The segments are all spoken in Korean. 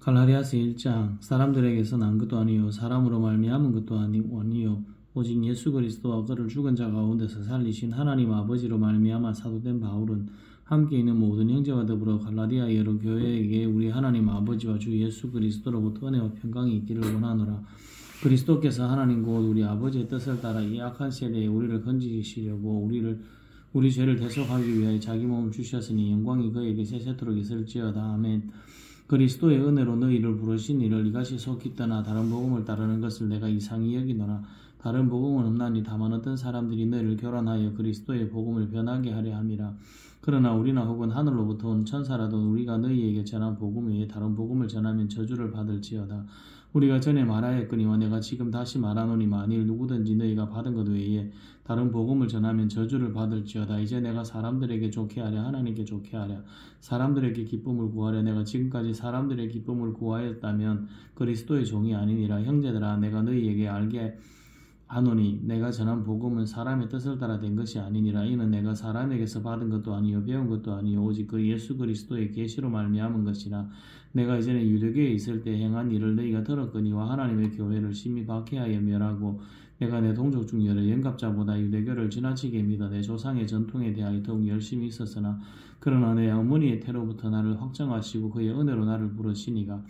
갈라디아서 1장 사람들에게서 난 것도 아니요 사람으로 말미암은 것도 아니요 오직 예수 그리스도와 그를 죽은 자 가운데서 살리신 하나님 아버지로 말미암아 사도된 바울은 함께 있는 모든 형제와 더불어 갈라디아 여러 교회에게 우리 하나님 아버지와 주 예수 그리스도로부터 은혜와 평강이 있기를 원하노라. 그리스도께서 하나님 곧 우리 아버지의 뜻을 따라 이 악한 세대에 우리를 건지시려고 우리 죄를 대속하기 위하여 자기 몸을 주셨으니 영광이 그에게 세세토록 있을지어다. 아멘. 그리스도의 은혜로 너희를 부르신 이를 이같이 속히 떠나 다른 복음을 따르는 것을 내가 이상히 여기노라. 다른 복음은 없나니 다만 어떤 사람들이 너희를 교란하여 그리스도의 복음을 변하게 하려 함이라. 그러나 우리나 혹은 하늘로부터 온 천사라도 우리가 너희에게 전한 복음 외에 다른 복음을 전하면 저주를 받을지어다. 우리가 전에 말하였거니와 내가 지금 다시 말하노니 만일 누구든지 너희가 받은 것 외에 다른 복음을 전하면 저주를 받을지어다. 이제 내가 사람들에게 좋게 하랴 하나님께 좋게 하랴 사람들에게 기쁨을 구하랴. 내가 지금까지 사람들의 기쁨을 구하였다면 그리스도의 종이 아니니라. 형제들아 내가 너희에게 알게 하노니 내가 전한 복음은 사람의 뜻을 따라 된 것이 아니니라. 이는 내가 사람에게서 받은 것도 아니요 배운 것도 아니요 오직 그 예수 그리스도의 계시로 말미암은 것이라. 내가 이전에 유대교에 있을 때 행한 일을 너희가 들었거니와 하나님의 교회를 심히 박해하여 멸하고 내가 내 동족 중 여러 영갑자보다 유대교를 지나치게 믿어 내 조상의 전통에 대하여 더욱 열심히 있었으나 그러나 내 어머니의 태로부터 나를 확정하시고 그의 은혜로 나를 부르시니가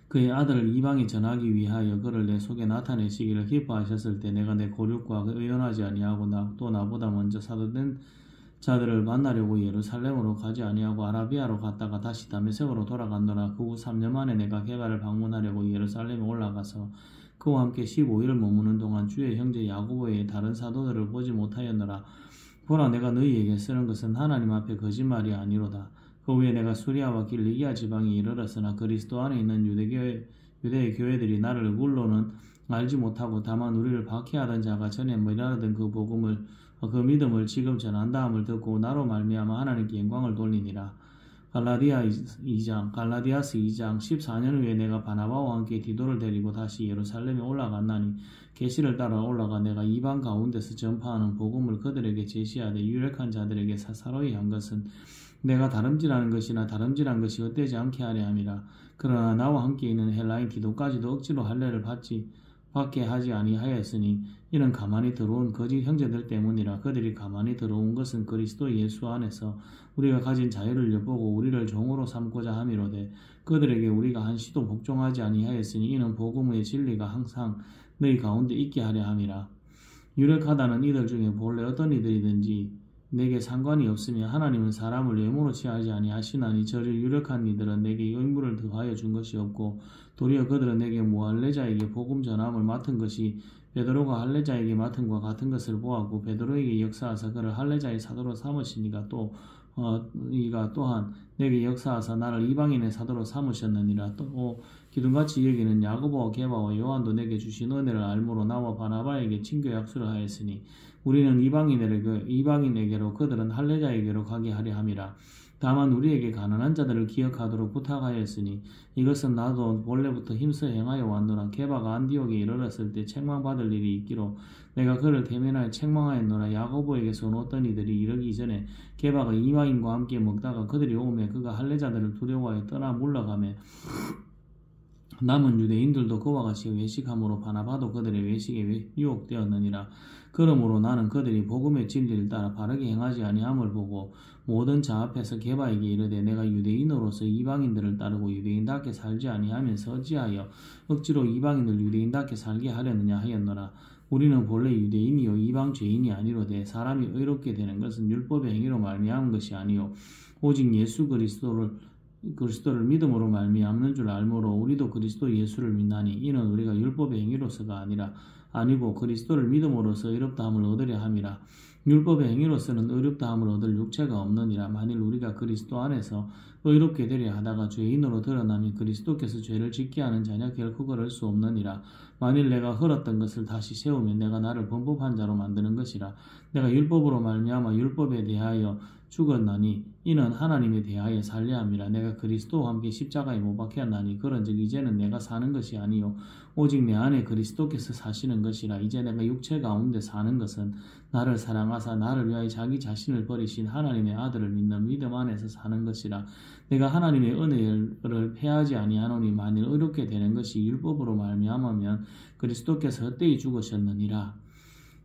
그의 아들을 이방에 전하기 위하여 그를 내 속에 나타내시기를 기뻐하셨을 때 내가 내 고륙과 의논하지 아니하고 또 나보다 먼저 사도된 자들을 만나려고 예루살렘으로 가지 아니하고 아라비아로 갔다가 다시 다메섹으로 돌아갔노라. 그 후 3년 만에 내가 게바를 방문하려고 예루살렘에 올라가서 그와 함께 15일을 머무는 동안 주의 형제 야고보의 다른 사도들을 보지 못하였노라. 보라 내가 너희에게 쓰는 것은 하나님 앞에 거짓말이 아니로다. 그 후에 내가 수리아와 길리기아 지방에 이르렀으나 그리스도 안에 있는 유대의 교회들이 나를 얼굴로는 알지 못하고 다만 우리를 박해하던 자가 전에 말하던 그 믿음을 지금 전한다함을 듣고 나로 말미암아 하나님께 영광을 돌리니라. 갈라디아서 2장 14년 후에 내가 바나바와 함께 디도를 데리고 다시 예루살렘에 올라갔나니 계시를 따라 올라가 내가 이방 가운데서 전파하는 복음을 그들에게 제시하되 유력한 자들에게 사사로이 한 것은 내가 다름질하는 것이나 다름질한 것이 헛되지 않게 하려 함이라. 그러나 나와 함께 있는 헬라인 디도까지도 억지로 할례를 받게 하지 아니하였으니 이는 가만히 들어온 거짓 형제들 때문이라. 그들이 가만히 들어온 것은 그리스도 예수 안에서 우리가 가진 자유를 엿보고 우리를 종으로 삼고자 함이로되 그들에게 우리가 한시도 복종하지 아니하였으니 이는 복음의 진리가 항상 너희 가운데 있게 하려 함이라. 유력하다는 이들 중에 본래 어떤 이들이든지 내게 상관이 없으며 하나님은 사람을 외모로 취하지 아니하시나니 저를 유력한 이들은 내게 의무를 더하여 준 것이 없고 도리어 그들은 내게 무할례자에게 복음 전함을 맡은 것이 베드로가 할례자에게 맡은 것과 같은 것을 보았고 베드로에게 역사하사 그를 할례자의 사도로 삼으시니가 이가 또한 내게 역사하사 나를 이방인의 사도로 삼으셨느니라. 또 기둥같이 여기는 야고보와 게바와 요한도 내게 주신 은혜를 알므로 나와 바나바에게 친교 약수를 하였으니 우리는 이방인에게로 그들은 할례자에게로 가게 하려 함이라. 다만 우리에게 가난한 자들을 기억하도록 부탁하였으니 이것은 나도 본래부터 힘써 행하여 왔노라. 게바가 안디옥에 이르렀을 때 책망받을 일이 있기로 내가 그를 대면하여 책망하였노라. 야고보에게서 온 어떤 이들이 이르기 전에 게바가 이방인과 함께 먹다가 그들이 오매 그가 할례자들을 두려워하여 떠나 물러가매 남은 유대인들도 그와 같이 외식함으로 바나바도 그들의 외식에 유혹되었느니라. 그러므로 나는 그들이 복음의 진리를 따라 바르게 행하지 아니함을 보고 모든 자 앞에서 게바에게 이르되 내가 유대인으로서 이방인들을 따르고 유대인답게 살지 아니하면서 어찌하여 억지로 이방인을 유대인답게 살게 하려느냐 하였노라. 우리는 본래 유대인이요 이방 죄인이 아니로되 사람이 의롭게 되는 것은 율법의 행위로 말미암은 것이 아니요 오직 예수 그리스도를 믿음으로 말미암는 줄 알므로 우리도 그리스도 예수를 믿나니 이는 우리가 율법의 행위로서가 아니고 그리스도를 믿음으로써 의롭다함을 얻으려 함이라. 율법의 행위로서는 의롭다함을 얻을 육체가 없느니라. 만일 우리가 그리스도 안에서 의롭게 되려 하다가 죄인으로 드러나면 그리스도께서 죄를 짓게 하는 자냐 결코 그럴 수 없느니라. 만일 내가 헐었던 것을 다시 세우면 내가 나를 범법한 자로 만드는 것이라. 내가 율법으로 말미암아 율법에 대하여 죽었나니 이는 하나님에 대하여 살려 함이라. 내가 그리스도와 함께 십자가에 못 박혔나니 그런즉 이제는 내가 사는 것이 아니요 오직 내 안에 그리스도께서 사시는 것이라. 이제 내가 육체 가운데 사는 것은 나를 사랑하사 나를 위하여 자기 자신을 버리신 하나님의 아들을 믿는 믿음 안에서 사는 것이라. 내가 하나님의 은혜를 패하지 아니하노니 만일 의롭게 되는 것이 율법으로 말미암으면 그리스도께서 헛되이 죽으셨느니라.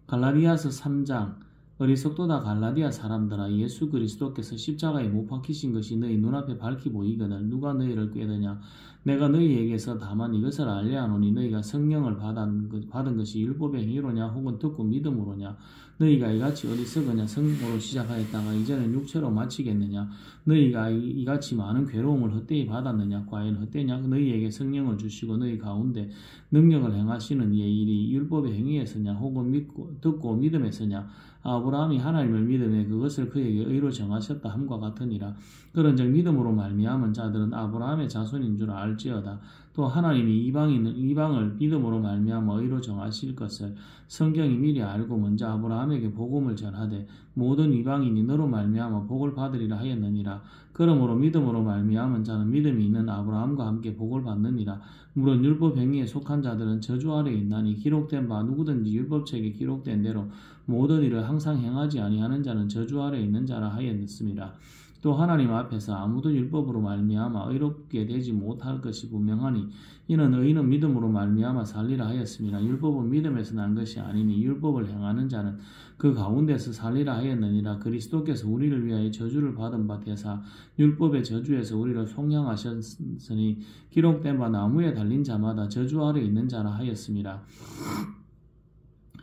갈라디아서 3장. 어리석도다 갈라디아 사람들아, 예수 그리스도께서 십자가에 못 박히신 것이 너희 눈앞에 밝히 보이거늘 누가 너희를 꾀드냐. 내가 너희에게서 다만 이것을 알려 하노니 너희가 성령을 받은 것이 율법의 행위로냐 혹은 듣고 믿음으로냐. 너희가 이같이 어리석으냐. 성으로 시작하였다가 이제는 육체로 마치겠느냐. 너희가 이같이 많은 괴로움을 헛되이 받았느냐. 과연 헛되냐. 너희에게 성령을 주시고 너희 가운데 능력을 행하시는 이의 일이 율법의 행위에서냐 혹은 듣고 믿음에서냐. 아브라함이 하나님을 믿음에 그것을 그에게 의로 정하셨다 함과 같으니라. 그런즉 믿음으로 말미암은 자들은 아브라함의 자손인 줄 알지어다. 또 하나님이 이방을 믿음으로 말미암아 의로 정하실 것을 성경이 미리 알고 먼저 아브라함에게 복음을 전하되 모든 이방인이 너로 말미암아 복을 받으리라 하였느니라. 그러므로 믿음으로 말미암은 자는 믿음이 있는 아브라함과 함께 복을 받느니라. 물론 율법 행위에 속한 자들은 저주 아래에 있나니 기록된 바 누구든지 율법책에 기록된 대로 모든 일을 항상 행하지 아니하는 자는 저주 아래에 있는 자라 하였습니다. 또 하나님 앞에서 아무도 율법으로 말미암아 의롭게 되지 못할 것이 분명하니 이는 의인은 믿음으로 말미암아 살리라 하였습니다. 율법은 믿음에서 난 것이 아니니 율법을 행하는 자는 그 가운데서 살리라 하였느니라. 그리스도께서 우리를 위하여 저주를 받은 바 되사 율법의 저주에서 우리를 속량하셨으니 기록된 바 나무에 달린 자마다 저주 아래 있는 자라 하였습니다.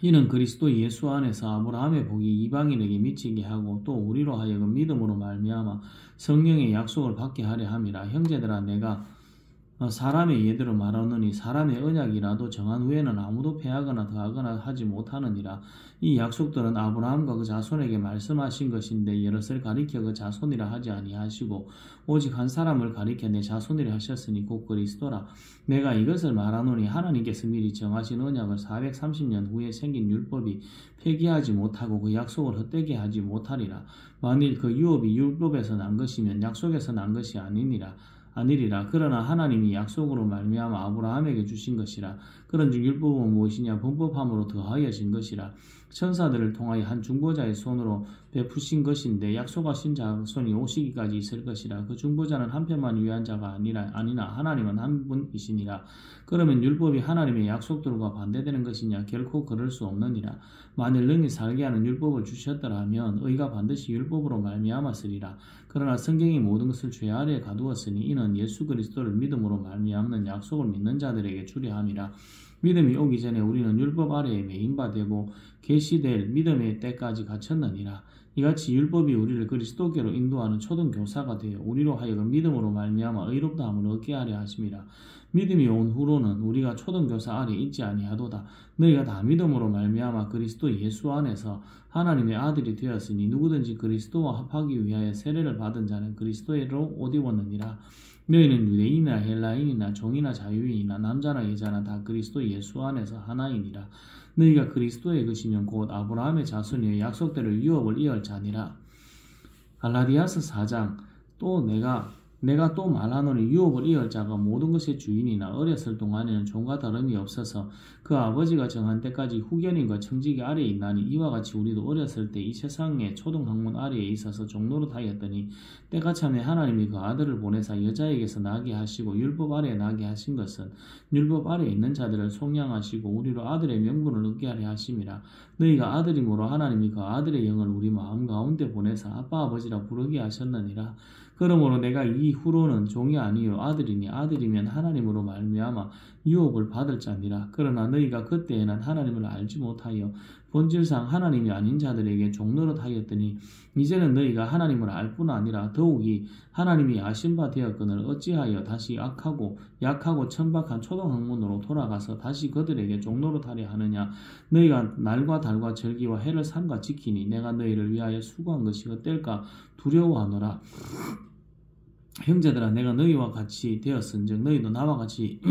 이는 그리스도 예수 안에서 아브라함의 복이 이방인에게 미치게 하고 또 우리로 하여금 믿음으로 말미암아 성령의 약속을 받게 하려 함이라. 형제들아, 내가 사람의 예대로 말하노니 사람의 언약이라도 정한 후에는 아무도 패하거나 더하거나 하지 못하느니라. 이 약속들은 아브라함과 그 자손에게 말씀하신 것인데 여럿을 가리켜 그 자손이라 하지 아니하시고 오직 한 사람을 가리켜 내 자손이라 하셨으니 곧 그리스도라. 내가 이것을 말하노니 하나님께서 미리 정하신 언약을 430년 후에 생긴 율법이 폐기하지 못하고 그 약속을 헛되게 하지 못하리라. 만일 그 유업이 율법에서 난 것이면 약속에서 난 것이 아니리라. 그러나 하나님이 약속으로 말미암아 아브라함에게 주신 것이라. 그런즉 율법은 무엇이냐. 범법함으로 더하여진 것이라. 천사들을 통하여 한 중보자의 손으로 베푸신 것인데 약속하신 자손이 오시기까지 있을 것이라. 그 중보자는 한편만 위한 자가 아니나 하나님은 한 분이시니라. 그러면 율법이 하나님의 약속들과 반대되는 것이냐. 결코 그럴 수 없느니라. 만일 능히 살게 하는 율법을 주셨더라 하면 의가 반드시 율법으로 말미암았으리라. 그러나 성경이 모든 것을 죄 아래에 가두었으니 이는 예수 그리스도를 믿음으로 말미암는 약속을 믿는 자들에게 주려 함이라. 믿음이 오기 전에 우리는 율법 아래에 매인 바 되고 계시될 믿음의 때까지 갇혔느니라. 이같이 율법이 우리를 그리스도께로 인도하는 초등 교사가 되어 우리로 하여금 믿음으로 말미암아 의롭다함을 얻게 하려 하심이라. 믿음이 온 후로는 우리가 초등 교사 아래에 있지 아니하도다. 너희가 다 믿음으로 말미암아 그리스도 예수 안에서 하나님의 아들이 되었으니 누구든지 그리스도와 합하기 위하여 세례를 받은 자는 그리스도로 옷 입었느니라. 너희는 유대인이나 헬라인이나 종이나 자유인이나 남자나 여자나 다 그리스도 예수 안에서 하나이니라. 너희가 그리스도의 것이면 곧 아브라함의 자손이여 약속대로 유업을 이을 자니라. 갈라디아서 4장. 또 내가 또 말하노니 유업을 이을 자가 모든 것의 주인이나 어렸을 동안에는 종과 다름이 없어서 그 아버지가 정한 때까지 후견인과 청지기 아래에 있나니 이와 같이 우리도 어렸을 때 이 세상의 초등학문 아래에 있어서 종노릇하였더니 때가 참에 하나님이 그 아들을 보내사 여자에게서 나게 하시고 율법 아래에 나게 하신 것은 율법 아래에 있는 자들을 속량하시고 우리로 아들의 명분을 얻게 하려 하심이라. 너희가 아들이므로 하나님이 그 아들의 영을 우리 마음 가운데 보내사 아빠 아버지라 부르게 하셨느니라. 그러므로 내가 이후로는 종이 아니요 아들이니 아들이면 하나님으로 말미암아 유업을 받을 자니라. 그러나 너희가 그때에는 하나님을 알지 못하여 본질상 하나님이 아닌 자들에게 종노릇하였더니 이제는 너희가 하나님을 알 뿐 아니라 더욱이 하나님이 아신 바 되었거늘 어찌하여 다시 약하고 천박한 초등학문으로 돌아가서 다시 그들에게 종노릇하려 하느냐. 너희가 날과 달과 절기와 해를 삼가 지키니 내가 너희를 위하여 수고한 것이 헛될까 두려워하노라. 형제들아, 내가 너희와 같이 되었은즉 너희도 나와 같이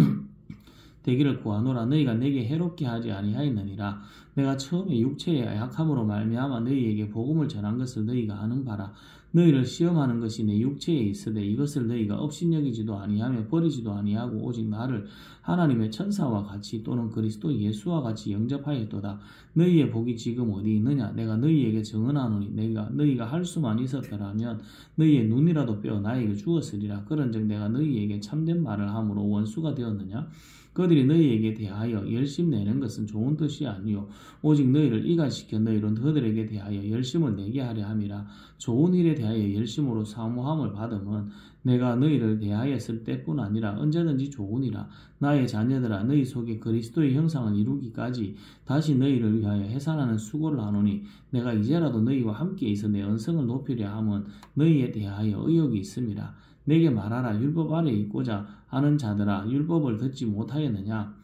되기를 구하노라. 너희가 내게 해롭게 하지 아니하였느니라. 내가 처음에 육체의 약함으로 말미암아 너희에게 복음을 전한 것을 너희가 아는 바라. 너희를 시험하는 것이 내 육체에 있으되 이것을 너희가 업신여기지도 아니하며 버리지도 아니하고 오직 나를 하나님의 천사와 같이 또는 그리스도 예수와 같이 영접하였도다. 너희의 복이 지금 어디 있느냐? 내가 너희에게 증언하노니 너희가 할 수만 있었더라면 너희의 눈이라도 빼어 나에게 주었으리라. 그런즉 내가 너희에게 참된 말을 함으로 원수가 되었느냐? 그들이 너희에게 대하여 열심 내는 것은 좋은 뜻이 아니요 오직 너희를 이간시켜 너희로 그들에게 대하여 열심을 내게 하려 함이라. 좋은 일에 대하여 열심으로 사모함을 받음은 내가 너희를 대하였을 때뿐 아니라 언제든지 좋으니라. 나의 자녀들아, 너희 속에 그리스도의 형상을 이루기까지 다시 너희를 위하여 해산하는 수고를 하노니 내가 이제라도 너희와 함께 있어 내 언성을 높이려 함은 너희에 대하여 의욕이 있음이라. 내게 말하라. 율법 아래에 있고자 하는 자들아, 율법을 듣지 못하였느냐?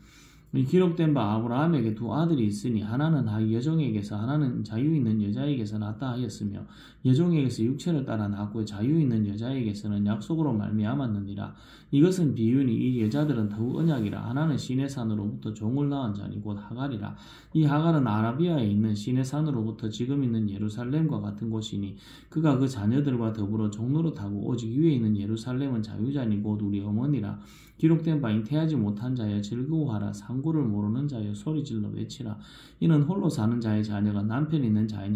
기록된 바 아브라함에게 두 아들이 있으니 하나는 여종에게서 하나는 자유 있는 여자에게서 낳다 하였으며 여종에게서 육체를 따라 낳고 자유 있는 여자에게서는 약속으로 말미암았느니라. 이것은 비유니 이 여자들은 더욱 언약이라. 하나는 시내산으로부터 종을 낳은 자니 곧 하갈이라. 이 하갈은 아라비아에 있는 시내산으로부터 지금 있는 예루살렘과 같은 곳이니 그가 그 자녀들과 더불어 종로로 타고 오직 위에 있는 예루살렘은 자유자니 곧 우리 어머니라. 기록된 바 잉태하지 못한 자여 즐거워하라. 상고를 모르는 자여 소리질러 외치라. 이는 홀로 사는 자의 자녀가 남편 있는 자의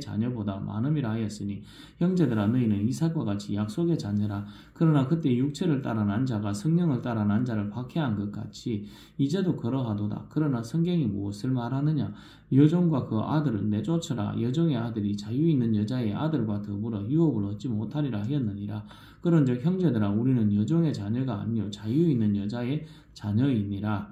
자녀보다 많음이라 하였으니 형제들아, 너희는 이삭과 같이 약속의 자녀라. 그러나 그때 육체를 따라 난 자가 성령을 따라 난 자를 박해한 것 같이 이제도 그러하도다. 그러나 성경이 무엇을 말하느냐? 여종과 그 아들을 내쫓으라. 여종의 아들이 자유 있는 여자의 아들과 더불어 유업을 얻지 못하리라 하였느니라. 그런즉 형제들아, 우리는 여종의 자녀가 아니요 자유 있는 여자의 자녀이니라.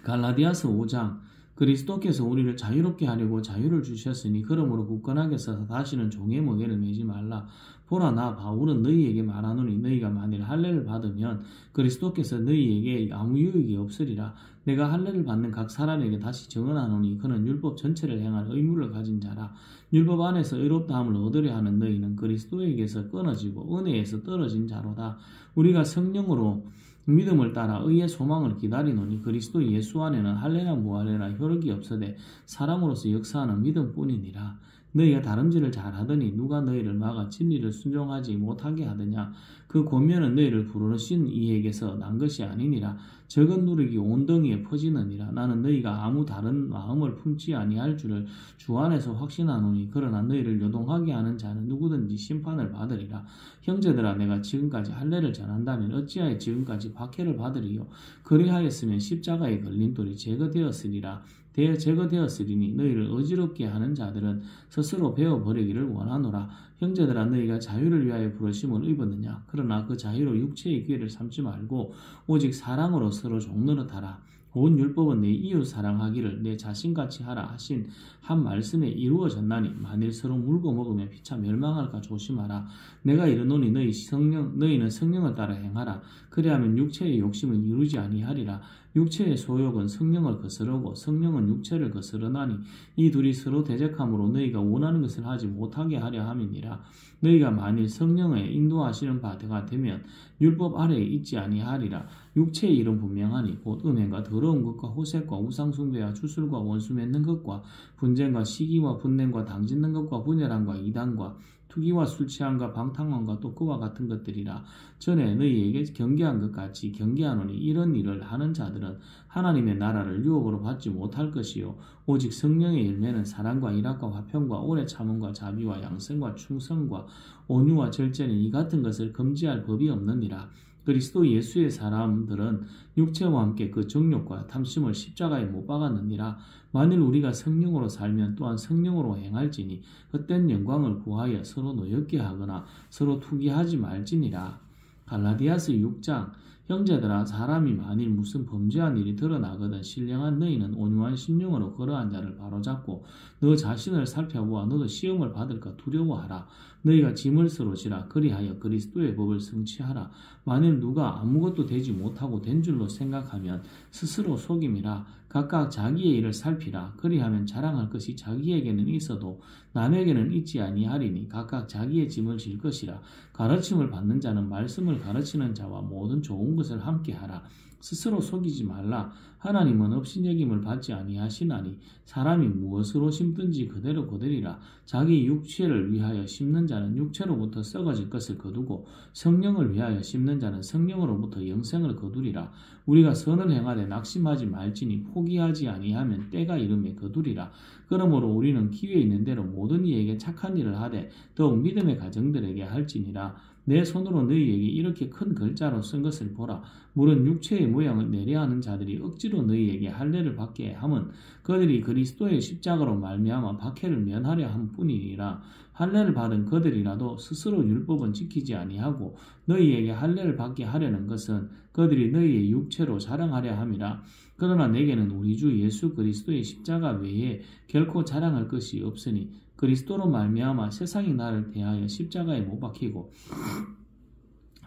갈라디아서 5장. 그리스도께서 우리를 자유롭게 하려고 자유를 주셨으니 그러므로 굳건하게 서서 다시는 종의 멍에를 매지 말라. 보라, 나 바울은 너희에게 말하노니 너희가 만일 할례를 받으면 그리스도께서 너희에게 아무 유익이 없으리라. 내가 할례를 받는 각 사람에게 다시 증언하노니 그는 율법 전체를 행할 의무를 가진 자라. 율법 안에서 의롭다함을 얻으려 하는 너희는 그리스도에게서 끊어지고 은혜에서 떨어진 자로다. 우리가 성령으로 믿음을 따라 의의 소망을 기다리노니 그리스도 예수 안에는 할례나 무할례나 효력이 없으되 사랑으로서 역사하는 믿음뿐이니라. 너희가 다름질을 잘하더니 누가 너희를 막아 진리를 순종하지 못하게 하느냐? 그 권면은 너희를 부르신 이에게서 난 것이 아니니라. 적은 누룩이 온 덩이에 퍼지느니라. 나는 너희가 아무 다른 마음을 품지 아니할 줄을 주 안에서 확신하노니 그러나 너희를 요동하게 하는 자는 누구든지 심판을 받으리라. 형제들아, 내가 지금까지 할례를 전한다면 어찌하여 지금까지 박해를 받으리요? 그리하였으면 십자가의 걸림돌이 제거되었으리라. 제거되었으리니 너희를 어지럽게 하는 자들은 스스로 베어버리기를 원하노라. 형제들아, 너희가 자유를 위하여 부르심을 입었느냐? 그러나 그 자유로 육체의 기회를 삼지 말고 오직 사랑으로 서로 종노릇하라. 온 율법은 내 이웃 사랑하기를 내 자신같이 하라 하신 한 말씀에 이루어졌나니 만일 서로 물고 먹으면 피차 멸망할까 조심하라. 내가 이르노니 너희는 성령을 따라 행하라. 그리하면 육체의 욕심은 이루지 아니하리라. 육체의 소욕은 성령을 거스르고 성령은 육체를 거스르나니 이 둘이 서로 대적함으로 너희가 원하는 것을 하지 못하게 하려 함이니라. 너희가 만일 성령의 인도하시는 바가 되면 율법 아래에 있지 아니하리라. 육체의 일은 분명하니 곧 음행과 더러운 것과 호색과 우상숭배와 주술과 원수 맺는 것과 분쟁과 시기와 분냄과 당짓는 것과 분열함과 이단과 투기와 술 취함과 방탕함과 또 그와 같은 것들이라. 전에 너희에게 경계한 것 같이 경계하노니 이런 일을 하는 자들은 하나님의 나라를 유업으로 받지 못할 것이요 오직 성령의 열매는 사랑과 일학과 화평과 오래 참음과 자비와 양성과 충성과 온유와 절제는 이 같은 것을 금지할 법이 없느니라. 그리스도 예수의 사람들은 육체와 함께 그 정욕과 탐심을 십자가에 못 박았느니라. 만일 우리가 성령으로 살면 또한 성령으로 행할지니 헛된 영광을 구하여 서로 노엽게 하거나 서로 투기하지 말지니라. 갈라디아서 6장. 형제들아, 사람이 만일 무슨 범죄한 일이 드러나거든 신령한 너희는 온유한 심령으로 그러한 자를 바로잡고 너 자신을 살펴보아 너도 시험을 받을까 두려워하라. 너희가 짐을 스러지라. 그리하여 그리스도의 법을 성취하라. 만일 누가 아무것도 되지 못하고 된 줄로 생각하면 스스로 속임이라. 각각 자기의 일을 살피라. 그리하면 자랑할 것이 자기에게는 있어도 남에게는 있지 아니하리니 각각 자기의 짐을 질 것이라. 가르침을 받는 자는 말씀을 가르치는 자와 모든 좋은 것을 함께 하라. 스스로 속이지 말라. 하나님은 업신여김을 받지 아니하시나니 사람이 무엇으로 심든지 그대로 거두리라. 자기 육체를 위하여 심는 자는 육체로부터 썩어질 것을 거두고 성령을 위하여 심는 자는 성령으로부터 영생을 거두리라. 우리가 선을 행하되 낙심하지 말지니 포기하지 아니하면 때가 이름에 거두리라. 그러므로 우리는 기회 있는 대로 모든 이에게 착한 일을 하되 더욱 믿음의 가정들에게 할지니라. 내 손으로 너희에게 이렇게 큰 글자로 쓴 것을 보라. 물은 육체의 모양을 내려하는 자들이 억지로 너희에게 할례를 받게 함은 그들이 그리스도의 십자가로 말미암아 박해를 면하려 함 뿐이니라. 할례를 받은 그들이라도 스스로 율법은 지키지 아니하고 너희에게 할례를 받게 하려는 것은 그들이 너희의 육체로 자랑하려 함이라. 그러나 내게는 우리 주 예수 그리스도의 십자가 외에 결코 자랑할 것이 없으니 그리스도로 말미암아 세상이 나를 대하여 십자가에 못 박히고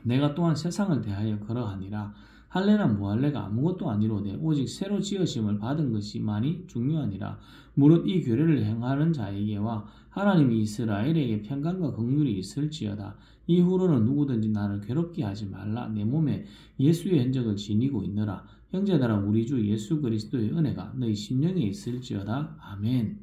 내가 또한 세상을 대하여 그러하니라. 할례나 무할례가 아무것도 아니로되 오직 새로 지으심을 받은 것이만이 중요하니라. 무릇 이 규례를 행하는 자에게와 하나님이 이스라엘에게 평강과 긍휼이 있을지어다. 이후로는 누구든지 나를 괴롭게 하지 말라. 내 몸에 예수의 흔적을 지니고 있느라. 형제들아, 우리 주 예수 그리스도의 은혜가 너희 심령에 있을지어다. 아멘.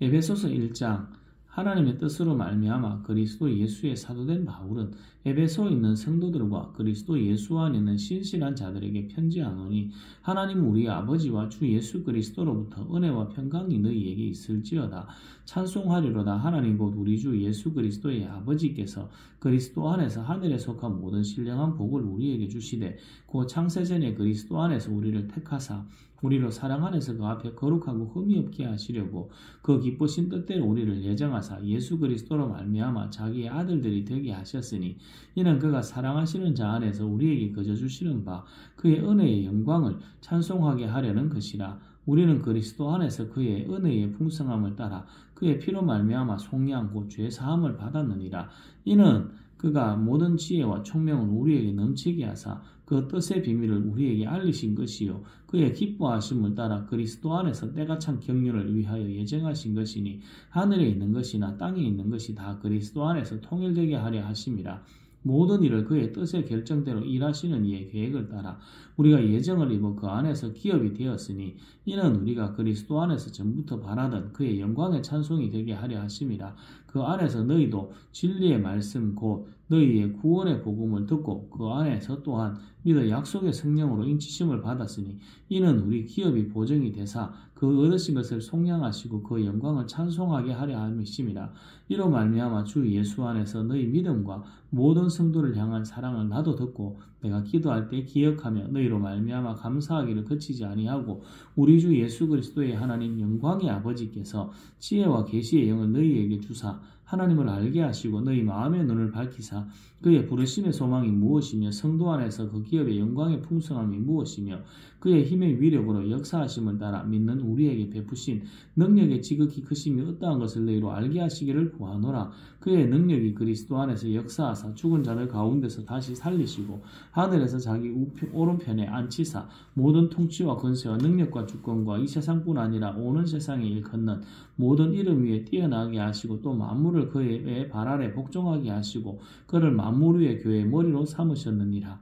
에베소서 1장. 하나님의 뜻으로 말미암아 그리스도 예수의 사도된 바울은 에베소에 있는 성도들과 그리스도 예수 안에 있는 신실한 자들에게 편지하노니 하나님 우리 아버지와 주 예수 그리스도로부터 은혜와 평강이 너희에게 있을지어다. 찬송하리로다. 하나님 곧 우리 주 예수 그리스도의 아버지께서 그리스도 안에서 하늘에 속한 모든 신령한 복을 우리에게 주시되 곧 창세전에 그리스도 안에서 우리를 택하사 우리로 사랑 안에서 그 앞에 거룩하고 흠이 없게 하시려고 그 기쁘신 뜻대로 우리를 예정하사 예수 그리스도로 말미암아 자기의 아들들이 되게 하셨으니 이는 그가 사랑하시는 자 안에서 우리에게 거저 주시는 바 그의 은혜의 영광을 찬송하게 하려는 것이라. 우리는 그리스도 안에서 그의 은혜의 풍성함을 따라 그의 피로 말미암아 속량 곧 죄 사함을 받았느니라. 이는 그가 모든 지혜와 총명을 우리에게 넘치게 하사 그 뜻의 비밀을 우리에게 알리신 것이요 그의 기뻐하심을 따라 그리스도 안에서 때가 찬 경륜을 위하여 예정하신 것이니 하늘에 있는 것이나 땅에 있는 것이 다 그리스도 안에서 통일되게 하려 하심이라. 모든 일을 그의 뜻의 결정대로 일하시는 이의 계획을 따라 우리가 예정을 입어 그 안에서 기업이 되었으니 이는 우리가 그리스도 안에서 전부터 바라던 그의 영광의 찬송이 되게 하려 하심이라. 그 안에서 너희도 진리의 말씀 곧 너희의 구원의 복음을 듣고 그 안에서 또한 믿어 약속의 성령으로 인치심을 받았으니 이는 우리 기업이 보증이 되사 그 얻으신 것을 속량하시고 그 영광을 찬송하게 하려 함이심이라. 이로 말미암아 주 예수 안에서 너희 믿음과 모든 성도를 향한 사랑을 나도 듣고 내가 기도할 때 기억하며 너희로 말미암아 감사하기를 그치지 아니하고 우리 주 예수 그리스도의 하나님 영광의 아버지께서 지혜와 계시의 영을 너희에게 주사 하나님을 알게 하시고 너희 마음의 눈을 밝히사 그의 부르심의 소망이 무엇이며 성도 안에서 그 기업의 영광의 풍성함이 무엇이며 그의 힘의 위력으로 역사하심을 따라 믿는 우리에게 베푸신 능력의 지극히 크심이 어떠한 것을 너희로 알게 하시기를 구하노라. 그의 능력이 그리스도 안에서 역사하사 죽은 자들 가운데서 다시 살리시고 하늘에서 자기 오른편에 앉히사 모든 통치와 권세와 능력과 주권과 이 세상뿐 아니라 오는 세상에 일컫는 모든 이름 위에 뛰어나게 하시고 또 만물을 그의 발 아래 복종하게 하시고 그를 만물 위의 교회의 머리로 삼으셨느니라.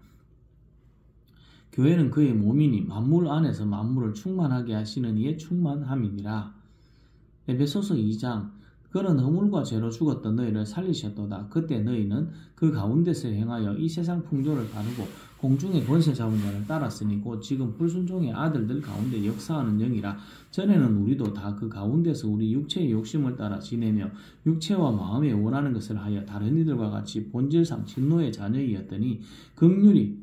교회는 그의 몸이니 만물 안에서 만물을 충만하게 하시는 이의 충만함이니라. 에베소서 2장. 그는 허물과 죄로 죽었던 너희를 살리셨도다. 그때 너희는 그 가운데서 행하여 이 세상 풍조를 따르고 공중의 권세 잡은 자를 따랐으니 곧 지금 불순종의 아들들 가운데 역사하는 영이라. 전에는 우리도 다 그 가운데서 우리 육체의 욕심을 따라 지내며 육체와 마음에 원하는 것을 하여 다른 이들과 같이 본질상 진노의 자녀이었더니 긍휼히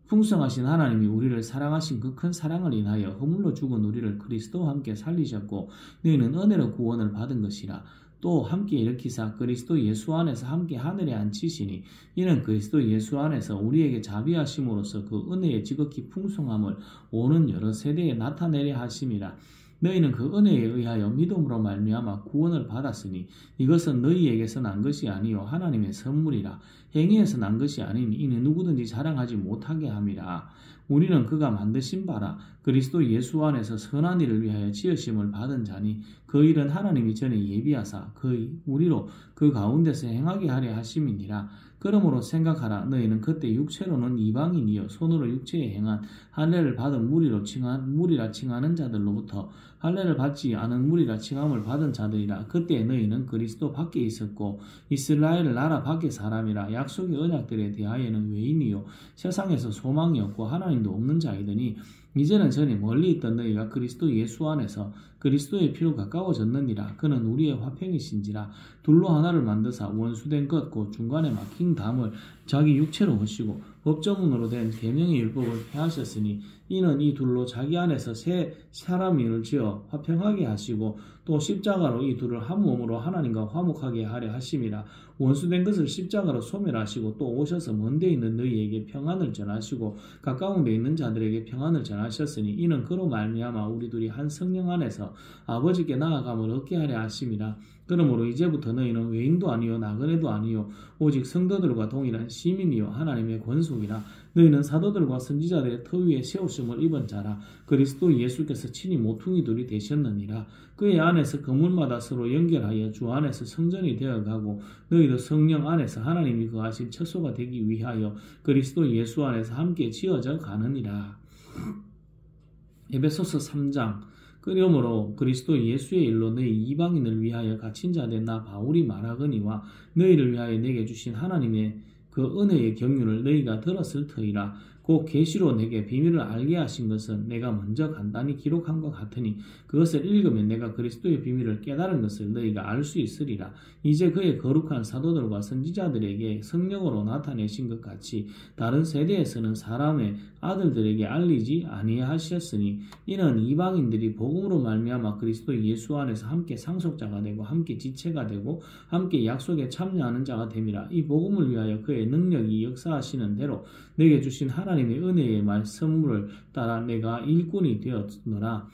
풍성하신 하나님이 우리를 사랑하신 그 큰 사랑을 인하여 허물로 죽은 우리를 그리스도와 함께 살리셨고 너희는 은혜로 구원을 받은 것이라. 또 함께 일으키사 그리스도 예수 안에서 함께 하늘에 앉히시니 이는 그리스도 예수 안에서 우리에게 자비하심으로써 그 은혜의 지극히 풍성함을 오는 여러 세대에 나타내려 하심이라. 너희는 그 은혜에 의하여 믿음으로 말미암아 구원을 받았으니 이것은 너희에게서 난 것이 아니요 하나님의 선물이라. 행위에서 난 것이 아니니 이는 누구든지 자랑하지 못하게 함이라. 우리는 그가 만드신 바라 그리스도 예수 안에서 선한 일을 위하여 지으심을 받은 자니 그 일은 하나님이 전에 예비하사 우리로 그 가운데서 행하게 하려 하심이니라. 그러므로 생각하라. 너희는 그때 육체로는 이방인이요 손으로 육체에 행한 할례를 받은 무리라 칭하는 자들로부터 할례를 받지 않은 무리라 칭함을 받은 자들이라. 그때 너희는 그리스도 밖에 있었고 이스라엘 나라 밖의 사람이라. 약속의 언약들에 대하여는 외인이요 세상에서 소망이 없고 하나님도 없는 자이더니 이제는 전에 멀리 있던 너희가 그리스도 예수 안에서 그리스도의 피로 가까워졌느니라. 그는 우리의 화평이신지라. 둘로 하나를 만드사 원수된 것 곧 중간에 막힌 담을 자기 육체로 하시고 법조문으로 된 계명의 율법을 폐하셨으니 이는 이 둘로 자기 안에서 새 사람을 지어 화평하게 하시고 또 십자가로 이 둘을 한 몸으로 하나님과 화목하게 하려 하심이라. 원수된 것을 십자가로 소멸하시고 또 오셔서 먼데 있는 너희에게 평안을 전하시고 가까운 데 있는 자들에게 평안을 전하셨으니 이는 그로 말미암아 우리 둘이 한 성령 안에서 아버지께 나아감을 얻게 하려 하심이라. 그러므로 이제부터 너희는 외인도 아니요 나그네도 아니요 오직 성도들과 동일한 시민이요 하나님의 권속이라. 너희는 사도들과 선지자들의 터 위에 세우심을 입은 자라. 그리스도 예수께서 친히 모퉁이 돌이 되셨느니라. 그의 안에서 건물마다 서로 연결하여 주 안에서 성전이 되어가고 너희도 성령 안에서 하나님이 거하신 처소가 되기 위하여 그리스도 예수 안에서 함께 지어져 가느니라. 에베소서 3장. 그러므로 그리스도 예수의 일로 너희 이방인을 위하여 갇힌 자 된 나 바울이 말하거니와 너희를 위하여 내게 주신 하나님의 그 은혜의 경륜을 너희가 들었을 터이라. 곧 계시로 내게 비밀을 알게 하신 것은 내가 먼저 간단히 기록한 것 같으니 그것을 읽으면 내가 그리스도의 비밀을 깨달은 것을 너희가 알 수 있으리라. 이제 그의 거룩한 사도들과 선지자들에게 성령으로 나타내신 것 같이 다른 세대에서는 사람의 아들들에게 알리지 아니하셨으니 이는 이방인들이 복음으로 말미암아 그리스도 예수 안에서 함께 상속자가 되고 함께 지체가 되고 함께 약속에 참여하는 자가 됨이라. 이 복음을 위하여 그의 능력이 역사하시는 대로 내게 주신 하나님의 은혜의 선물을 따라 내가 일꾼이 되었노라.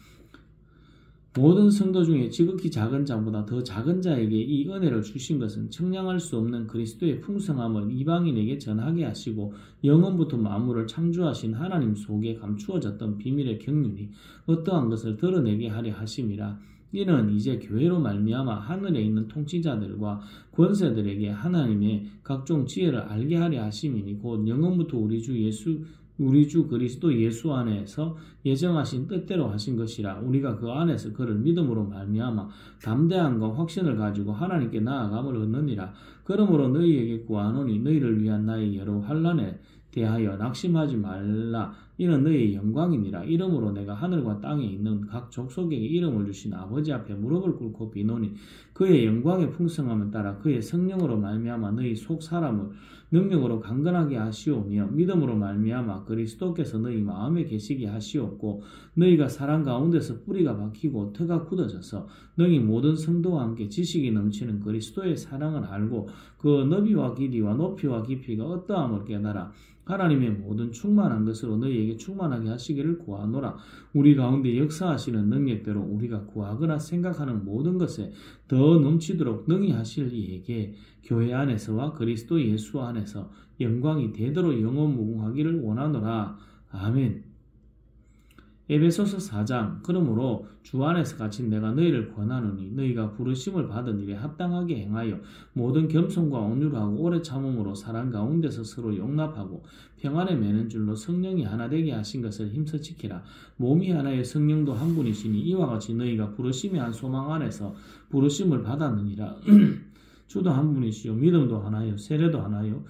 모든 성도 중에 지극히 작은 자보다 더 작은 자에게 이 은혜를 주신 것은 청량할 수 없는 그리스도의 풍성함을 이방인에게 전하게 하시고 영원부터 만물을 창조하신 하나님 속에 감추어졌던 비밀의 경륜이 어떠한 것을 드러내게 하려 하심이라. 이는 이제 교회로 말미암아 하늘에 있는 통치자들과 권세들에게 하나님의 각종 지혜를 알게 하려 하심이니 곧 영원부터 우리 주 그리스도 예수 안에서 예정하신 뜻대로 하신 것이라. 우리가 그 안에서 그를 믿음으로 말미암아 담대함과 확신을 가지고 하나님께 나아감을 얻느니라. 그러므로 너희에게 구하노니 너희를 위한 나의 여러 환난에 대하여 낙심하지 말라. 이는 너희의 영광이니라. 이러므로 내가 하늘과 땅에 있는 각 족속에게 이름을 주신 아버지 앞에 무릎을 꿇고 비노니 그의 영광의 풍성함을 따라 그의 성령으로 말미암아 너희 속 사람을 능력으로 강건하게 하시오며 믿음으로 말미암아 그리스도께서 너희 마음에 계시게 하시옵고 너희가 사랑 가운데서 뿌리가 박히고 터가 굳어져서 너희 모든 성도와 함께 지식이 넘치는 그리스도의 사랑을 알고 그 너비와 길이와 높이와 깊이가 어떠함을 깨달아 하나님의 모든 충만한 것으로 너희에게 충만하게 하시기를 구하노라. 우리 가운데 역사하시는 능력대로 우리가 구하거나 생각하는 모든 것에 더 넘치도록 능히 하실 이에게 교회 안에서와 그리스도 예수 안에서 영광이 대대로 영원무궁하기를 원하노라. 아멘. 에베소서 4장. 그러므로 주 안에서 갇힌 내가 너희를 권하노니 너희가 부르심을 받은 일에 합당하게 행하여 모든 겸손과 온유하고 오래 참음으로 사랑 가운데서 서로 용납하고 평안에 매는 줄로 성령이 하나 되게 하신 것을 힘써 지키라. 몸이 하나의 성령도 한 분이시니 이와 같이 너희가 부르심의 한 소망 안에서 부르심을 받았느니라. 주도 한 분이시요 믿음도 하나요 세례도 하나요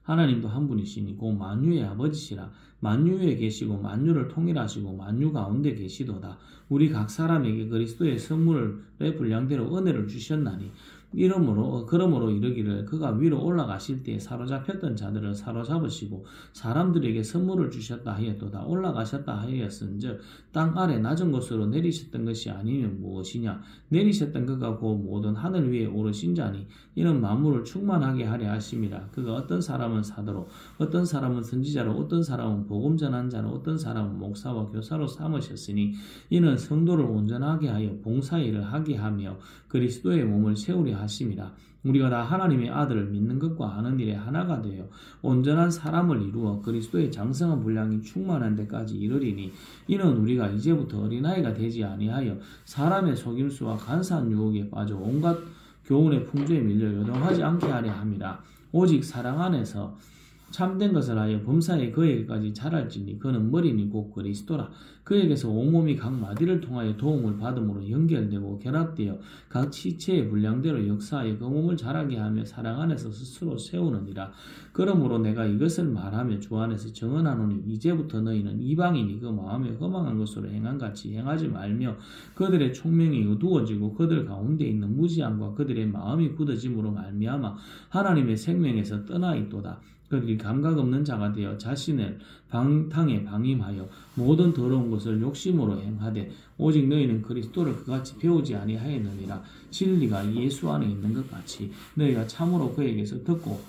하나님도 한 분이시니 곧 만유의 아버지시라. 만유에 계시고 만유를 통일하시고 만유 가운데 계시도다. 우리 각 사람에게 그리스도의 선물의 분량대로 은혜를 주셨나니 그러므로 이르기를 그가 위로 올라가실 때에 사로잡혔던 자들을 사로잡으시고 사람들에게 선물을 주셨다 하였도다. 올라가셨다 하였은즉 땅 아래 낮은 곳으로 내리셨던 것이 아니면 무엇이냐. 내리셨던 그가 곧 모든 하늘 위에 오르신 자니 이는 만물을 충만하게 하려 하심이라. 그가 어떤 사람은 사도로 어떤 사람은 선지자로 어떤 사람은 복음 전한 자로 어떤 사람은 목사와 교사로 삼으셨으니 이는 성도를 온전하게 하여 봉사일을 하게 하며 그리스도의 몸을 세우려 하심이라. 우리가 다 하나님의 아들을 믿는 것과 아는 일에 하나가 되어 온전한 사람을 이루어 그리스도의 장성한 분량이 충만한 데까지 이르리니 이는 우리가 이제부터 어린아이가 되지 아니하여 사람의 속임수와 간사한 유혹에 빠져 온갖 교훈의 풍조에 밀려 요동하지 않게 하려 함이라. 오직 사랑 안에서 참된 것을 하여 범사에 그에게까지 자랄지니 그는 머리니 곧 그리스도라. 그에게서 온몸이 각 마디를 통하여 도움을 받음으로 연결되고 결합되어 각 지체의 분량대로 역사하여 그 몸을 자라게 하며 사랑 안에서 스스로 세우느니라. 그러므로 내가 이것을 말하며 주 안에서 정언하노니 이제부터 너희는 이방인이 그 마음에 허망한 것으로 행한 같이 행하지 말며 그들의 총명이 어두워지고 그들 가운데 있는 무지함과 그들의 마음이 굳어짐으로 말미암아 하나님의 생명에서 떠나 있도다. 그들이 감각 없는 자가 되어 자신을 방탕에 방임하여 모든 더러운 것을 욕심으로 행하되 오직 너희는 그리스도를 그같이 배우지 아니하였느니라. 진리가 예수 안에 있는 것 같이 너희가 참으로 그에게서 듣고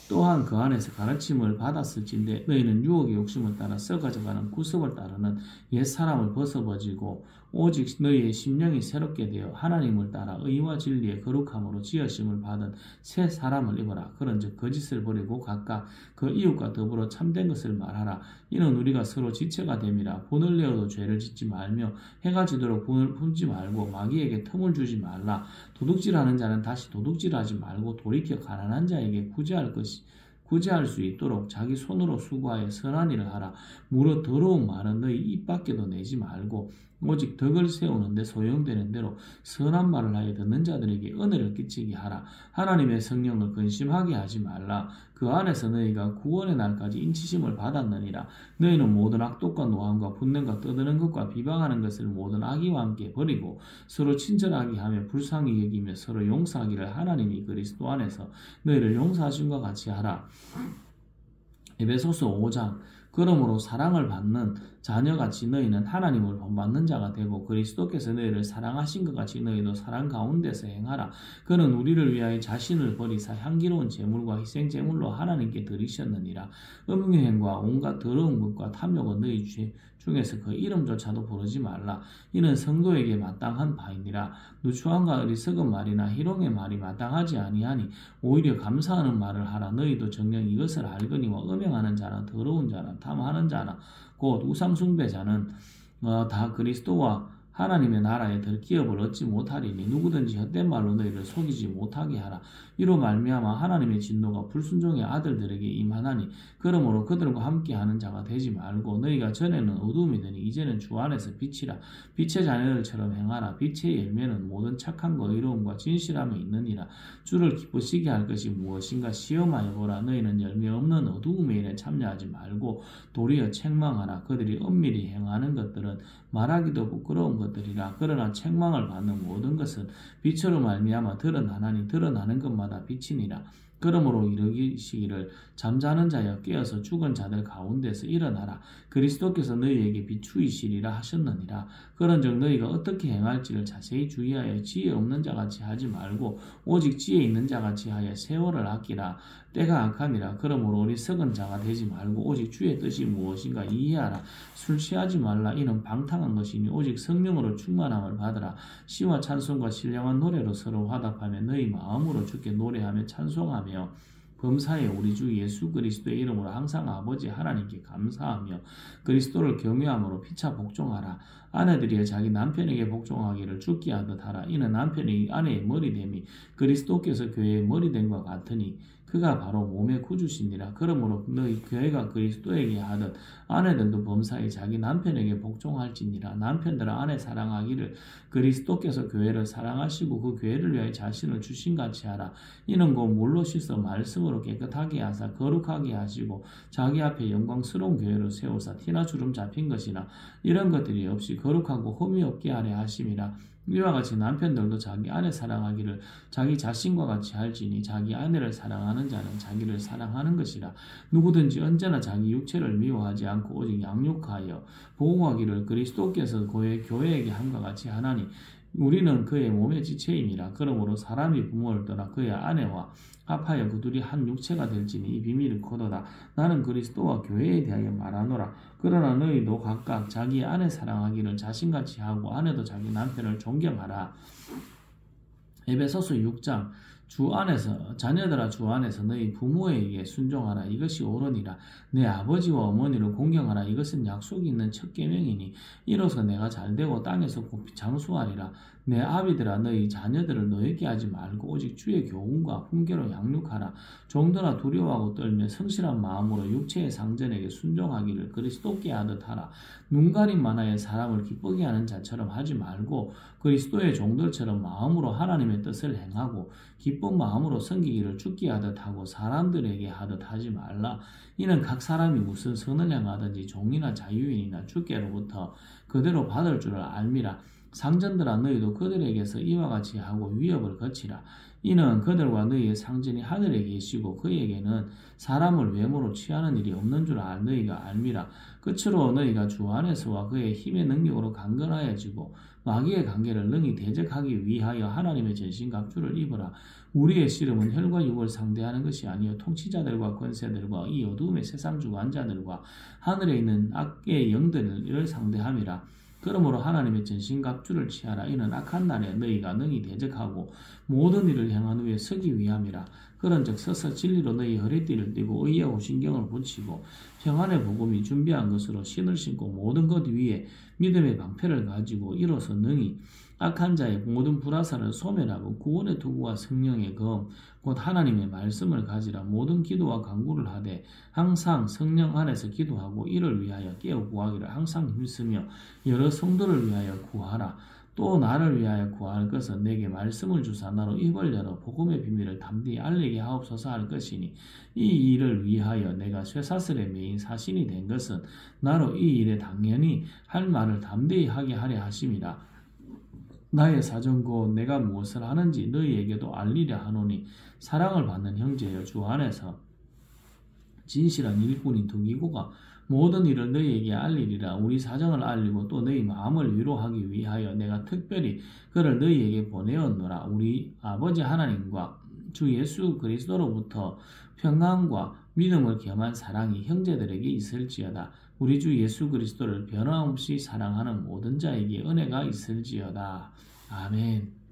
또한 그 안에서 가르침을 받았을진데 너희는 유혹의 욕심을 따라 썩어져가는 구습을 따르는 옛사람을 벗어버리고 오직 너희의 심령이 새롭게 되어 하나님을 따라 의와 진리의 거룩함으로 지으심을 받은 새 사람을 입어라. 그런즉 거짓을 버리고 각각 그 이웃과 더불어 참된 것을 말하라. 이는 우리가 서로 지체가 됨이라. 분을 내어도 죄를 짓지 말며 해가 지도록 분을 품지 말고 마귀에게 틈을 주지 말라. 도둑질하는 자는 다시 도둑질하지 말고 돌이켜 가난한 자에게 구제할 수 있도록 자기 손으로 수고하여 선한 일을 하라. 무릇 더러운 말은 너희 입 밖에도 내지 말고 오직 덕을 세우는데 소용되는 대로 선한 말을 하여 듣는 자들에게 은혜를 끼치게 하라. 하나님의 성령을 근심하게 하지 말라. 그 안에서 너희가 구원의 날까지 인치심을 받았느니라. 너희는 모든 악독과 노함과 분냄과 떠드는 것과 비방하는 것을 모든 악의와 함께 버리고 서로 친절하게 하며 불쌍히 여기며 서로 용서하기를 하나님이 그리스도 안에서 너희를 용서하심과 같이 하라. 에베소서 5장. 그러므로 사랑을 받는 자녀같이 너희는 하나님을 본받는 자가 되고 그리스도께서 너희를 사랑하신 것 같이 너희도 사랑 가운데서 행하라. 그는 우리를 위하여 자신을 버리사 향기로운 제물과 희생 제물로 하나님께 드리셨느니라. 음행과 온갖 더러운 것과 탐욕은 너희 중에서 그 이름조차도 부르지 말라. 이는 성도에게 마땅한 바이니라. 누추함과 어리석은 말이나 희롱의 말이 마땅하지 아니하니 오히려 감사하는 말을 하라. 너희도 정녕 이것을 알거니와 음행하는 자나 더러운 자나 탐하는 자나 곧 우상숭배자는 다 그리스도와 하나님의 나라에 들 기업을 얻지 못하리니 누구든지 헛된 말로 너희를 속이지 못하게 하라. 이로 말미암아 하나님의 진노가 불순종의 아들들에게 임하나니 그러므로 그들과 함께하는 자가 되지 말고 너희가 전에는 어두움이더니 이제는 주 안에서 빛이라. 빛의 자녀들처럼 행하라. 빛의 열매는 모든 착함과 의로움과 진실함에 있느니라. 주를 기쁘시게 할 것이 무엇인가 시험하여 보라. 너희는 열매 없는 어두움의 일에 참여하지 말고 도리어 책망하라. 그들이 엄밀히 행하는 것들은 말하기도 부끄러운 것들이라. 그러나 책망을 받는 모든 것은 빛으로 말미암아 드러나나니 드러나는 것마다 빛이니라. 그러므로 이르시기를 잠자는 자여 깨어서 죽은 자들 가운데서 일어나라. 그리스도께서 너희에게 비추이시리라 하셨느니라. 그런즉 너희가 어떻게 행할지를 자세히 주의하여 지혜 없는 자같이 하지 말고 오직 지혜 있는 자같이 하여 세월을 아끼라. 때가 악함이라. 그러므로 어리석은 자가 되지 말고 오직 주의 뜻이 무엇인가 이해하라. 술 취하지 말라. 이는 방탕한 것이니 오직 성령으로 충만함을 받으라. 시와 찬송과 신령한 노래로 서로 화답하며 너희 마음으로 주께 노래하며 찬송하며 범사에 우리 주 예수 그리스도의 이름으로 항상 아버지 하나님께 감사하며 그리스도를 경외함으로 피차 복종하라. 아내들이 자기 남편에게 복종하기를 죽게 하듯 하라. 이는 남편이 아내의 머리됨이 그리스도께서 교회의 머리됨과 같으니 그가 바로 몸의 구주시니라. 그러므로 너희 교회가 그리스도에게 하듯 아내들도 범사에 자기 남편에게 복종할지니라. 남편들아 아내 사랑하기를 그리스도께서 교회를 사랑하시고 그 교회를 위하여 자신을 주신같이 하라. 이는 곧 물로 씻어 말씀으로 깨끗하게 하사 거룩하게 하시고 자기 앞에 영광스러운 교회를 세우사 티나 주름 잡힌 것이나 이런 것들이 없이 거룩하고 흠이 없게 하려 하심이라. 이와 같이 남편들도 자기 아내 사랑하기를 자기 자신과 같이 할지니 자기 아내를 사랑하는 자는 자기를 사랑하는 것이라. 누구든지 언제나 자기 육체를 미워하지 않고 오직 양육하여 보호하기를 그리스도께서 교회에게 함과 같이 하나니 우리는 그의 몸의 지체임이라. 그러므로 사람이 부모를 떠나 그의 아내와 합하여 그 둘이 한 육체가 될지니 이 비밀을 거두다. 나는 그리스도와 교회에 대하여 말하노라. 그러나 너희도 각각 자기 아내 사랑하기를 자신같이 하고 아내도 자기 남편을 존경하라. 에베소서 6장 주 안에서 자녀들아 주 안에서 너희 부모에게 순종하라 이것이 옳으니라 내 아버지와 어머니를 공경하라 이것은 약속이 있는 첫 계명이니 이로써 내가 잘되고 땅에서 곧 장수하리라 내 아비들아 너희 자녀들을 노엽게 하지 말고 오직 주의 교훈과 훈계로 양육하라 종들아 두려워하고 떨며 성실한 마음으로 육체의 상전에게 순종하기를 그리스도께 하듯 하라 눈가림 만화의 사람을 기쁘게 하는 자처럼 하지 말고 그리스도의 종들처럼 마음으로 하나님의 뜻을 행하고 기쁜 마음으로 섬기기를 주께 하듯 하고 사람들에게 하듯 하지 말라. 이는 각 사람이 무슨 선을 행하든지 종이나 자유인이나 주께로부터 그대로 받을 줄을 알미라. 상전들아 너희도 그들에게서 이와 같이 하고 위협을 거치라. 이는 그들과 너희의 상전이 하늘에 계시고 그에게는 사람을 외모로 취하는 일이 없는 줄 너희가 알미라. 끝으로 너희가 주 안에서와 그의 힘의 능력으로 강건하여지고 마귀의 관계를 능히 대적하기 위하여 하나님의 전신갑주를 입어라. 우리의 씨름은 혈과 육을 상대하는 것이 아니요 통치자들과 권세들과 이 어두움의 세상 주관자들과 하늘에 있는 악의 영들을 상대함이라. 그러므로 하나님의 전신갑주를 취하라. 이는 악한 날에 너희가 능히 대적하고 모든 일을 행한 후에 서기 위함이라. 그런즉 서서 진리로 너희 허리띠를 띠고 의하고 신경을 붙이고 평안의 복음이 준비한 것으로 신을 신고 모든 것 위에 믿음의 방패를 가지고 이로써 능히 악한 자의 모든 불화살을 소멸하고 구원의 투구와 성령의 검 곧 하나님의 말씀을 가지라. 모든 기도와 간구를 하되 항상 성령 안에서 기도하고 이를 위하여 깨어 구하기를 항상 힘쓰며 여러 성도를 위하여 구하라. 또 나를 위하여 구할 것은 내게 말씀을 주사 나로 입을 열어 복음의 비밀을 담대히 알리게 하옵소서 할 것이니 이 일을 위하여 내가 쇠사슬에 매인 사신이 된 것은 나로 이 일에 당연히 할 말을 담대히 하게 하려 하심이라. 나의 사정 곧 내가 무엇을 하는지 너희에게도 알리려 하노니 사랑을 받는 형제여 주 안에서 진실한 일꾼인 두기고가 모든 일을 너희에게 알리리라. 우리 사정을 알리고 또 너희 마음을 위로하기 위하여 내가 특별히 그를 너희에게 보내었노라. 우리 아버지 하나님과 주 예수 그리스도로부터 평강과 믿음을 겸한 사랑이 형제들에게 있을지어다. 우리 주 예수 그리스도를 변함없이 사랑하는 모든 자에게 은혜가 있을지어다. 아멘.